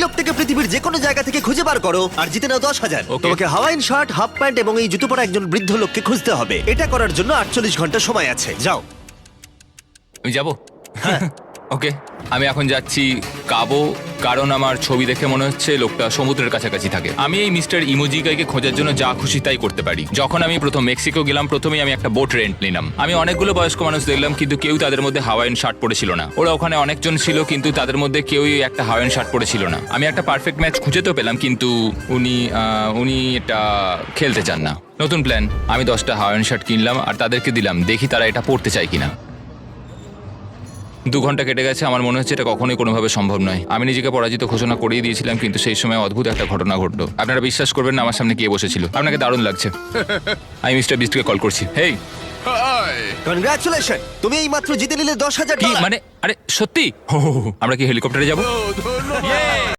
লোকটাকে পৃথিবীর যে কোনো জায়গা থেকে খুঁজে বার করো আর জিতে নাও 10,000। Okay. তোমাকে হাওয়াইন শার্ট, হাফ প্যান্ট এবং এই জুতো পরা একজন বৃদ্ধ লোককে খুঁজতে হবে। এটা করার জন্য 48 ঘন্টা সময় আছে। যাও। আমি যাবো ওকে আমি এখন যাচ্ছি কাবো, কারণ আমার ছবি দেখে মনে হচ্ছে লোকটা সমুদ্রের কাছাকাছি থাকে। আমি এই মিস্টার ইমোজিকাইকে খোঁজার জন্য যা খুশি তাই করতে পারি। যখন আমি প্রথম মেক্সিকো গেলাম, প্রথমেই আমি একটা বোট রেন্ট নিলাম। আমি অনেকগুলো বয়স্ক মানুষ দেখলাম, কিন্তু কেউ তাদের মধ্যে হাওয়াইন শার্ট পরেছিল না। ওরা ওখানে অনেকজন ছিল, কিন্তু তাদের মধ্যে কেউই একটা হাওয়াইন শার্ট পরেছিল না। আমি একটা পারফেক্ট ম্যাচ খুঁজে তো পেলাম, কিন্তু উনি এটা খেলতে চান না। নতুন প্ল্যান, আমি 10টা হাওয়াইন শার্ট কিনলাম আর তাদেরকে দিলাম, দেখি তারা এটা পরতে চায় কিনা। 2 ঘন্টা কেটে গেছে, আমার মনে হচ্ছে এটা কখনোই কোনোভাবে সম্ভব নয়। আমি নিজেকে পরাজিত ঘোষণা করিয়ে দিয়েছিলাম, কিন্তু সেই সময় অদ্ভুত একটা ঘটনা ঘটলো। আপনারা বিশ্বাস করবেন না, আমার সামনে কে বসেছিল। আপনাকে দারুণ লাগছে। আমি মিস্টার বিস্টকে কল করছি। হেই, কনগ্রাচুলেশন, তুমি এই মাত্র জিতে নিলে 10,000 কি ডলার। মানে? আরে সত্যি? আমরা কি হেলিকপ্টারে যাব? ও